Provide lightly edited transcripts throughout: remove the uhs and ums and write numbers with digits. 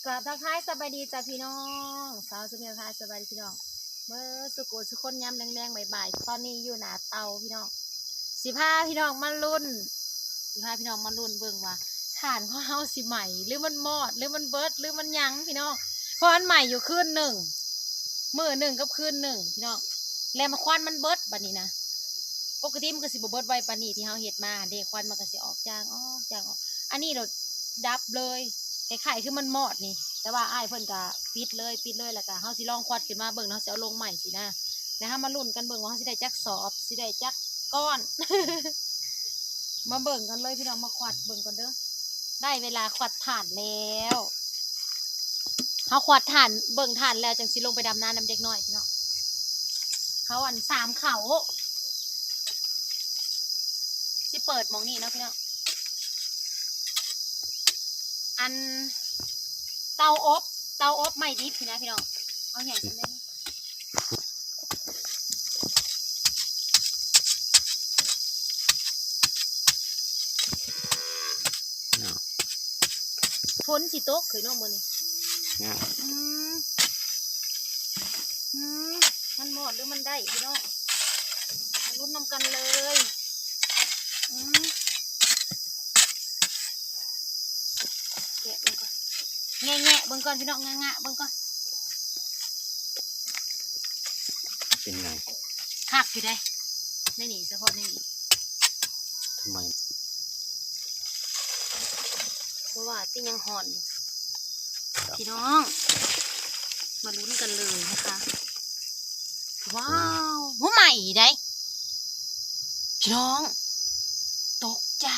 กราบทักทายสบายดีจ้าพี่น้องสาวจะมีทักทายสบายดีพี่น้องเมื่อสุโขสุคนย้ำแรงๆบ่ายๆตอนนี้อยู่หน้าเตาพี่น้อง15พี่น้องมาลุ้น15พี่น้องมาลุ้นเบิ่งว่าถ่านของเฮาสิใหม่หรือมันมอดหรือมันเบิดหรือมันยังพี่น้องเพราะมันใหม่อยู่คืนหนึ่งมื้อหนึ่งกับคืนหนึ่งพี่น้องแล้วมาควันมันเบิดบัดนี้นะปกติมันก็สิบ่เบิดไวปานนี้ที่เฮาเฮ็ดมาเด็กควันมันก็สิออกจางออกจางออกอันนี้เราดับเลยคล้ายๆคือมันมอดนี่แต่ว่าอ้ายเพิ่นก็ปิดเลยแล้วก็เฮาสิลองควัดขึ้นมาเบิ่งเนาะสิเอาลงใหม่สินะแล้วเฮามาลุ้นกันเบิ่งว่าเฮาสิได้จักสอบสิได้จักก้อน มาเบิ่งกันเลยพี่น้องมาควัดเบิ่งกันเด้อได้เวลาควัดถ่านแล้วเฮาควัดถ่านเบิ่งถ่านแล้วจังสิลงไปดำนาน้ำเด็กน้อยพี่น้องเขาอัน3เขาสิเปิดมองนี่เนาะพี่น้องอันเตาอบไม่ดิบพี่นะพี่น้องเอาใหญ่กันเลยฝนสิตกเคยน้องมือนี่มันหมดหรือมันได้พี่น้องรุ่นนำกันเลยแกะเบิ่งก่อนแงะเบิ่งก่อนพี่น้องงะเบิ่งก่อนเป็นไงคักอยู่ได้ไม่หนีเฉพาะในนี้ทำไมเพราะว่าที่ยังห่อนอยู่พี่น้องมาลุ้นกันเลยนะคะว้าวหัวใหม่ได้พี่น้องตกใจ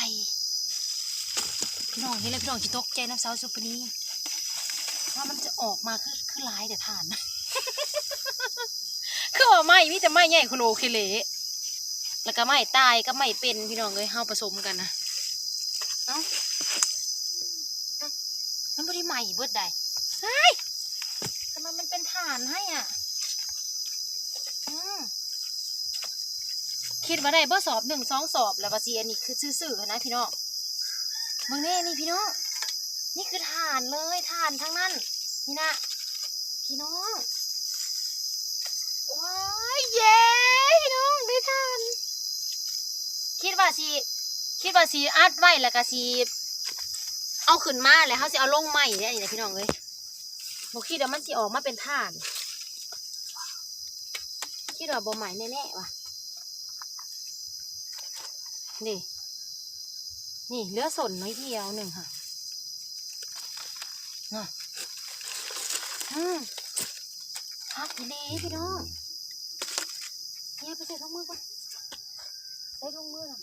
พี่น้องเห็นเลยพี่น้องจะตกใจน้ำเสาสุปนี้ว่ามันจะออกมาคือลายแต่ฐานนะ คือว่าไม้มีแต่ไม้ใหญ่คุณโอเคเละแล้วก็ไม้ตายก็ไม้เป็นพี่น้องเลยเฮาผสมกันนะเอ้ามันไม่ได้ใหม่เบิดใดเฮ้ยทำไมมันเป็นฐานให้อ่ะคิดมาได้เบอร์สอบ1 2 สอบแล้วภาษีอันนี้คือซื่อๆนะพี่น้องบางแน่นี่พี่น้องนี่คือฐานเลยฐานทั้งนั้นนี่นะพี่น้องว้ายเย้พี่น้องได้ฐานคิดว่าสีอัดไว้แล้วก็สีเอาขึ้นมาแล้วเขาสิเอาลงใหม่เนี่ยนี่นะพี่น้องเลยบอกคิดว่ามันสิออกมาเป็นฐานคิดว่าบ่ใหม่แน่ๆว่ะนี่เหลือส่วนน้อยเดียวหนึ่งค่ะน่ะพักดีพี่น้องเนี่ยไปใส่ถุงมือก่อนใส่ถุงมือหน่อย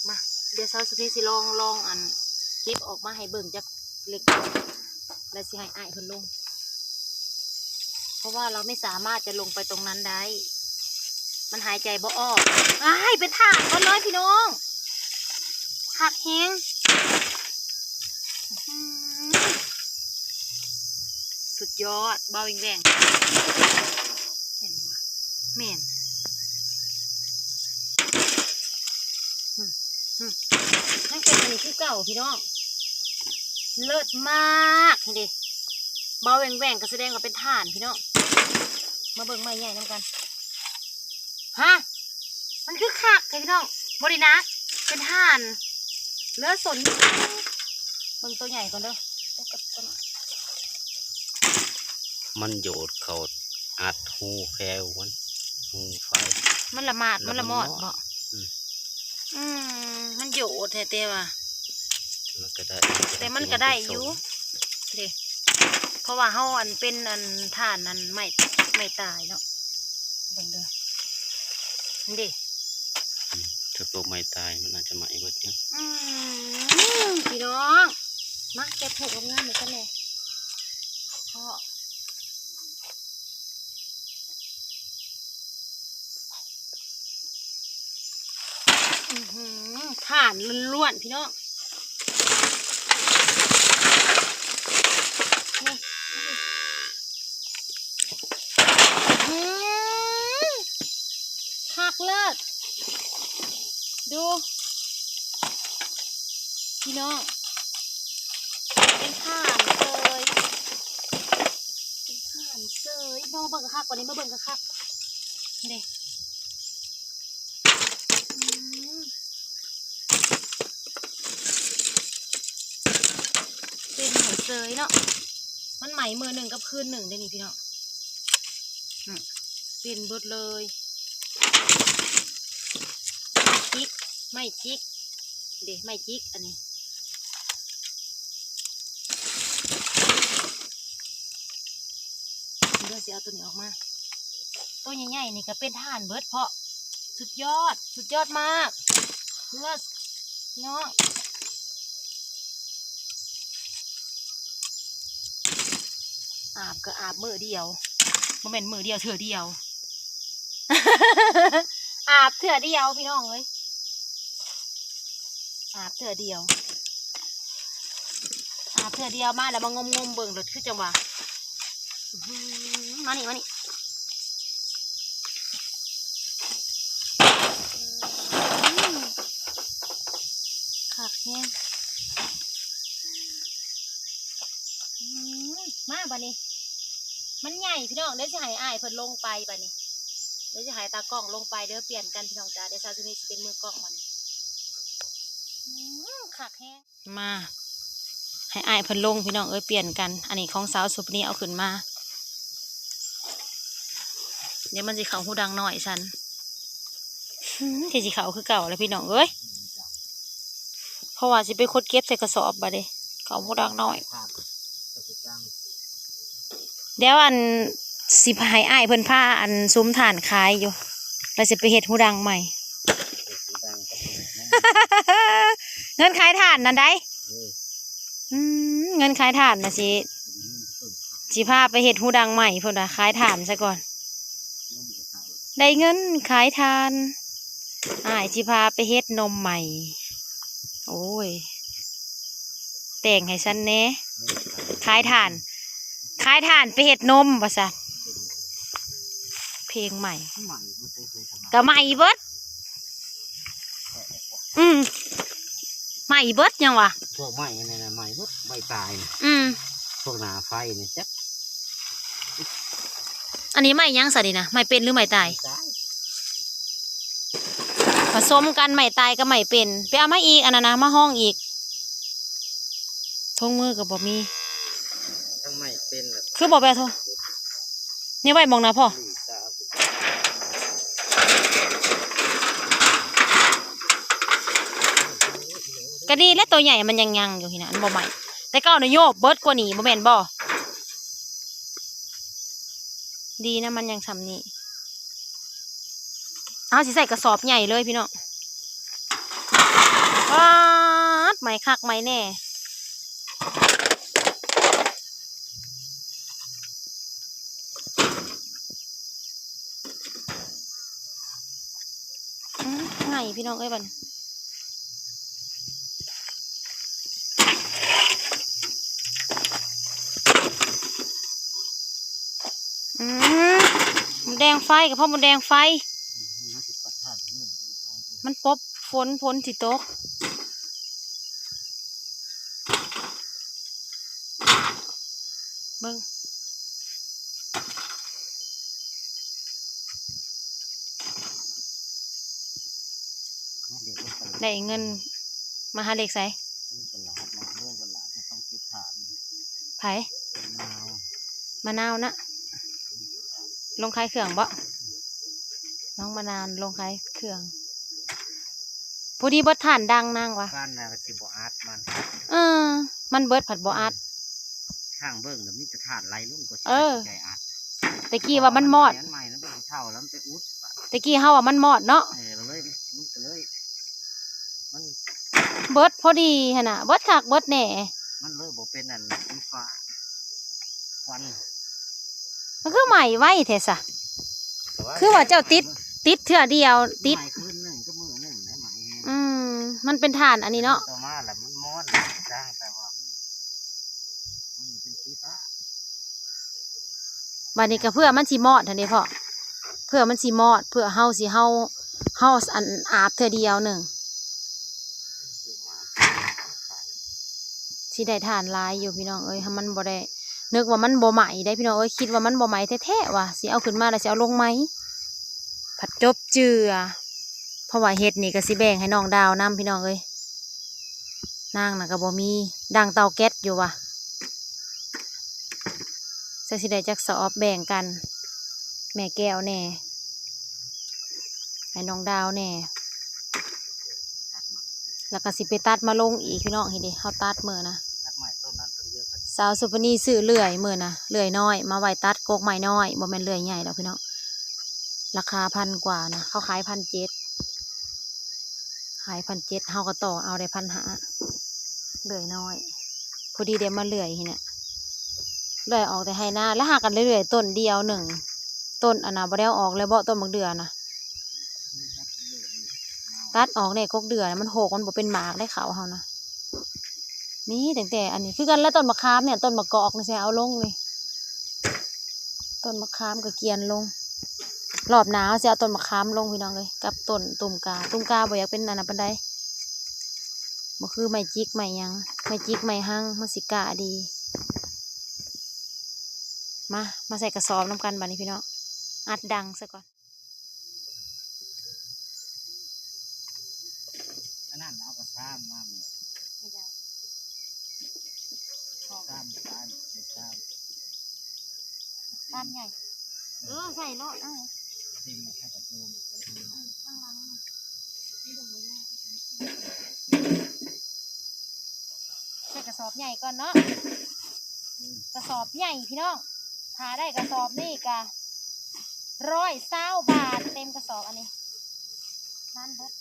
มาเดี๋ยวสาวสุธีสิลองอันเก็บออกมาให้เบิ่งจากเล็กแล้วสิให้อ้ายเพิ่นลงเพราะว่าเราไม่สามารถจะลงไปตรงนั้นได้มันหายใจบ่ออกเป็นถาดก็เลยพี่น้องหักแห้งสุดยอดเบาแหว่งเห็นไหมแม่นนั่นเป็นอันนี้คือเก่าพี่น้องเลิศมากเห็นดิเบาแหว่งก็แสดงว่าเป็นถ่านพี่น้องมาเบิ่งไม้ใหญ่น้ำกันฮะมันคือคักพี่น้องบรินะเป็นห่านเลือดสนเบิ่งตัวใหญ่ก่อนเด้อมันโยดเขาอัดหูแพรวันหูไฟมันละหมาดมันละมอดบ่มันโยดแต่ว่าแต่มันก็ได้อยู่เด้เพราะว่าเฮาอันเป็นอันถ่านอันไม่ตายเนาะเบิ่งเด้อนี่ถ้าตัวไม่ตายมันอาจจะไหม้เบิดเดียวพี่น้องมาเก็บเห็ดงามๆเหมือนกันเลยพ่อถ่านล้วนๆพี่น้องหักเลิศดู พี่น้องเป็นข่านเลยเป็นข่านเซยมาเบิ่งกระคักกว่านี้มาเบิ่งกระคักเด้เป็นเหมือนเซยเนาะมันไหมมือหนึ่งกับคืนหนึ่งได้นี่พี่น้องเป็นเบิดเลยจิกไม่จิกเด้ไม่จิกอันนี้เดี๋ยวสิเอาตัวนี้ออกมาตัวใหญ่ๆนี่ก็เป็นถ่านเบิดเพาะสุดยอดมากเลือดเนาะอาบก็อาบมือเดียวโมเมนต์มือเดียวเถื่อเดียว อาบเถื่อเดียวพี่น้องเอ้ยอาบเถื่อเดียวอาบเถื่อเดียวมาแล้วมางมเบิ่งรถคือจังหวะมานี่ขักแห้งมาบัดนี้มันใหญ่พี่น้องเดี๋ยวจะให้อ้ายเพิ่นลงไปบัดนี้เดี๋ยวจะให้ตากล้องลงไปเดี๋ยวเปลี่ยนกันพี่น้องจ้าเดี๋ยวซาซูมิจะเป็นมือกล้องมันขักแห้งมาให้อ้ายเพิ่นลงพี่น้องเอ้ยเปลี่ยนกันอันนี้ของสาวสุปนี้เอาขึ้นมาเดี๋ยวมันสิเขาหูดังหน่อยฉันที่สิเขาคือเก่าแล้วพี่น้องเอ้ยเพราะว่าสิไปคดเก็บใส่กระสอบบัดนี้เขาหูดังหน่อยเดี๋ยวอันสิพายอ้ายเพิ่นผ้าอันซุ้มฐานขายอยู่เราจะไปเฮ็ดหูดังใหม่ เงินขายถ่านนั่นได้เงินขายถ่านนะสิพาไปเฮ็ดหูดังใหม่เพิ่นว่าขายถ่านซะก่อนได้เงินขายถ่านอ้ายสิพาไปเฮ็ดนมใหม่โอ้ยแต่งให้ฉันแน่ขายถ่านไปเฮ็ดนมว่าซะเพลงใหม่ก็ใหม่เบิดใหม่เบิดยังวะพวกไม้นี่นะไม้พวกใบตายพวกหนาไฟนี่จักอันนี้ไม้ยังสะดินะไม้เป็นหรือไม้ตายผสมกันไม้ตายกับไม้เป็นไปเอามาอีกอันนั้นนะมาห้องอีกทงมือกับบ่มีทั้งไม้เป็นคือบ่แปลโทนี่ไว้มองนะพ่อก็ดีและตัวใหญ่มันยังอยู่ที่นั่นบ่ใหม่แต่ก็เอาเนโยบเบิดกว่านี้บ่แม่นบ่ดีนะมันยังทำนี่เอาสิใส่กระสอบใหญ่เลยพี่น้องว้าไหมคักไหมแน่ไงพี่น้องเอ้ยบันมันแดงไฟกับพ่อมันแดงไฟมันปบฝนสิตกเบิ่งได้เงินมาหาเล็กใส่ไผ่มะนาวนะลงขายเครื่องบ่น้องมะนาวลงขายเครื่องพอดีเบิดถ่านดังนางวะบ้านน่ะสิบ่อัดมันมันเบิดผัดบ่อัดข้างเบิ่งแล้วมีจะถ่านไหลลงก็ใจอัดตะกี้ว่ามันมอดใหม่แล้วเป็นเท่าแล้วมันไปอุดตะกี้เฮาว่ามันมอดเนาะมันเบิดพอดีฮะน่ะเบิดคักเบิดแหน่มันเลยบ่เป็นอันสีฟ้าควันมันคือใหม่ไว้แท้ซะคือว่าเจ้าติดเทื่อเดียวติดมันเป็นถ่านอันนี้เนาะต่อมาแหละมันมอดจ้างแต่ว่ามันเป็นสีฟ้าบัดนี้ก็เพื่อมันสิมอดทันทีพ่อเพื่อมันสิมอดเพื่อเฮาอันอาบเทื่อเดียวหนึ่ง สิได้ทานหลายอยู่พี่น้องเอ้ยถ้ามันบ่ได้นึกว่ามันบ่ไหมได้พี่น้องเอ้ยคิดว่ามันบ่ไหมแท้ๆว่ะสิเอาขึ้นมาแล้วสิเอาลงไหมผัดจบเจือเพราะว่าเฮ็ดนี่ก็สิแบ่งให้น้องดาวนํพี่น้องเอ้ยนางน่ะก็บ่มีดังเตาแก๊สอยู่ว่ะสิได้จักสอบแบ่งกันแม่แก้วแน่ให้น้องดาวแน่แล้วก็สิไปตัดมาลงอีกพี่น้องเห็นดิเขาตัดมือนะ ตัดใหม่ต้นนั้นต้นเดียวกัน สาวสุปนีซื้อเลื่อยมือนะเลื่อยน้อยมาไว้ตัดโกกไม้น้อยบ่แม่นเลื่อยใหญ่ดอกพี่น้องราคา1,000 กว่านะเขาขาย1,700ขาย1,700เฮาก็ต่อเอาได้1,500เลื่อยน้อยพอดีเดี๋ยวมาเลื่อยเนี่ยเลื่อยออกแต่ให้หน้าแล้วหากันเรื่อยๆต้นเดียว1ต้นอันน่ะบ่ได้เอาออกแล้วบ่ต้นบักเดือนะตัดออกเนี่ยกกเดือมันโหกมันบ่เป็นหมากได้เขาเฮานะนี่แต่อันนี้คือกันแล้วต้นมะขามเนี่ยต้นมะกอกนี่ใช่เอาลงเลยต้นมะขามก็เกียนลงรอบหนาวจะเอาต้นมะขามลงพี่น้องเลยกับต้นตุ่มกาบ่อยากเป็นอันนั้นปานใดบ่คือไม้จิกไม้หยังไม้จิกไม้หั่งมันสิกาดีมาใส่กระสอบน้ำกันบัดนี้พี่น้องอัดดังซะก่อนอันนั้นเอากระซ้ำมาแม่ซ้ำใส่ซ้ ตัดใหญ่ใส่รถเอา ำทิ้งให้กระโจมใส่ทิ้ง ข้างหลังนี่ดูเนี่ยใส่กระสอบใหญ่ก่อนเนาะกระสอบใหญ่พี่น้องหาได้กระสอบนี่กะ120 บาทเต็มกระสอบอันนี้นั่นเบิด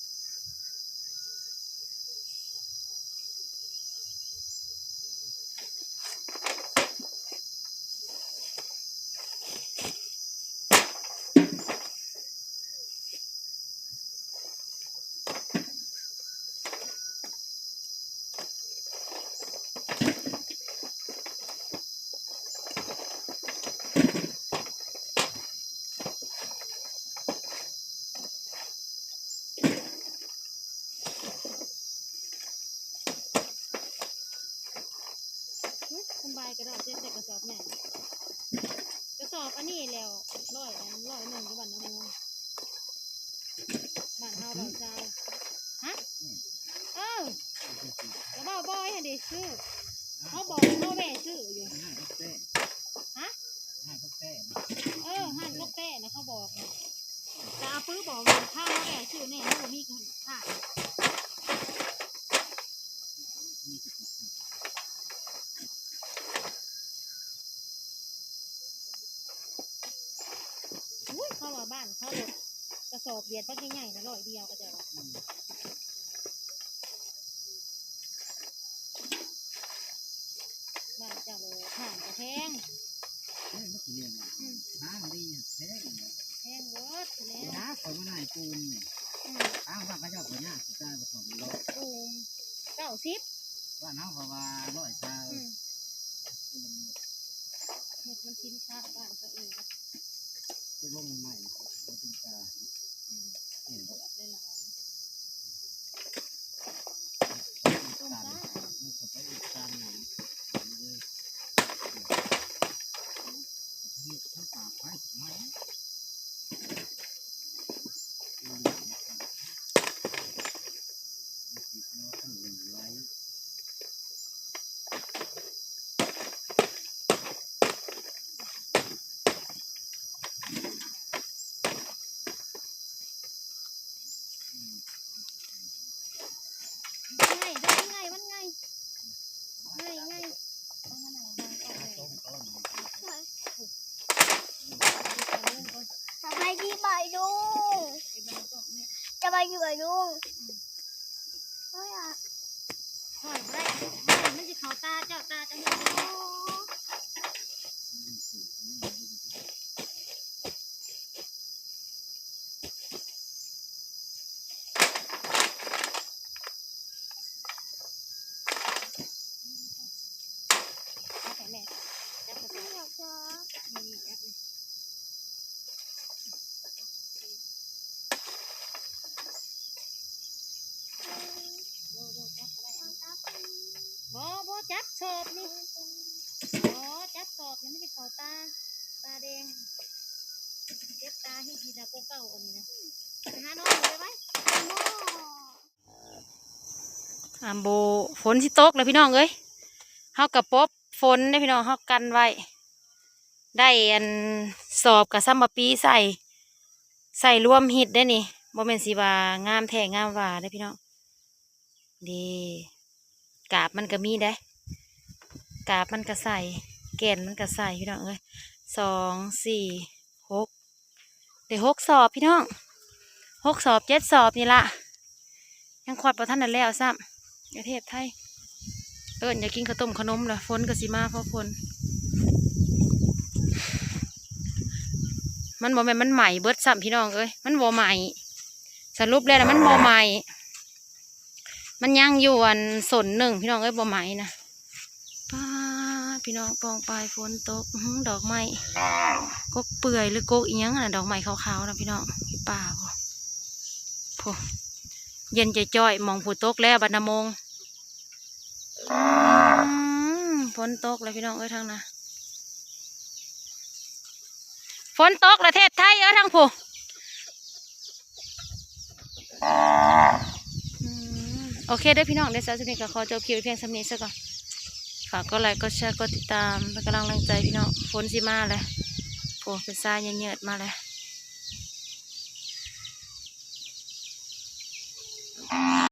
คุณบายกระดาษเจ็ดใส่กระสอบใหญ่กระสอบอันนี้แล้ว100 1ก็บันน้ำมูลบ้านเฮาดอกทรายฮะแล้วบ่าวบอยฮะดิซื้อเขาบอกเขาแม่ซื้ออยู่ ง่ายก็เต้ ฮะ ง่ายก็เต้ หั่นลูกเต้นะเขาบอกนะแต่อาปื้อบอกว่าถ้าเขาแม่ซื้อเนี่ยเขาบ่มีค่าอุ้ยเขาว่าบ้านเขาหลดกระสอบเบียดปักใหญ่ๆนะ100 เดียวก็จะว่าบ้านเจ้าโลห่านกระแพง เฮ้ยมันสิเรียงอ่ะน้ำดีแท้เนี่ย แพงเวิร์ดแล้ว น้ำคนมันไหนปูนเนี่ยอ้าวว่าเขาเจ้าคนนี้สุดท้ายผสมโล ปูม90ว่าน้ำเพราะว่าร้อยชา เห็ดมันทิ้นค่าบ้านตัวเอง คือลงใหม่ก็เป็นกาเห็นบ่ เลยหลายต้ม การ จ้า มันก็ไปอีกการหนึ่งเลยนี่ทั้งปากไฟถูกไหมง่ายได้ง่ายมันง่ายต้องมาหนังบางก่อนเลย ต้มต้น ทำไมที่บ่ายลุง ไอ้บางก่อนเนี่ย จะไปอยู่กับลุงไม่อะ ถอยไปมันจะเขาตาเจ้าตาจะเห็นแต่แม่จับกระส ไม่ อบ อยากจะ มีแอปเลยโบจับอะไรบ่ จับศพนี่อ๋อจับศพนี่ไม่ได้เขาตาแดงเจ็บตาให้ทีนะเก่าอันนี้นะไปหาน้องเลยไหมโบฝนสิตกเลยพี่น้องเอ้ยเฮากระปบฝนได้พี่น้องเฮากันไว้ได้อันสอบกับซัมบปีใส่รวมฮิตได้นี่บ่แม่นสิว่างามแท้งามว่าได้พี่น้องดีกาบมันก็มีได้กาบมันก็ใส่แก่นมันก็ใส่พี่น้องเอ้ย2 4 6ได้6 สอบพี่น้อง6 สอบ7 สอบนี่ละยังขวดประทันนั่นแล้วซ้ำประเทศไทยอย่ากินข้าวต้มขนมเลยฝนก็สิมาเพราะฝนมันบ่แม่นมันใหม่เบิดซ้ำพี่น้องเอ้ยมันบ่ใหม่สรุปแล้วนะมันบ่ใหม่มันยังอยู่อันสนหนึ่งพี่น้องเอ้ยบ่ใหม่นะป้าพี่น้องปองปลายฝนตกดอกไม้กกเปื่อยหรือกกอีหยังน่ะดอกไม้ขาวๆนะพี่น้องอยู่ป่าบ่โผเย็นจ่อยๆมองผู้ตกแล้วบัดนโมงฝนตกเลยพี่น้องเอ้ยทางน่ะฝนตกประเทศไทยทางผู้โอเคได้พี่น้องเดี๋ยวสาวสุนิทก็ขอจบคลิปเพียงสำนี้ซะก่อนฝากกดไลค์กดแชร์กดติดตามเป็นกำลังใจพี่น้องฝนสิมาเลยโอ้เป็นทรายเยอะๆมาเลย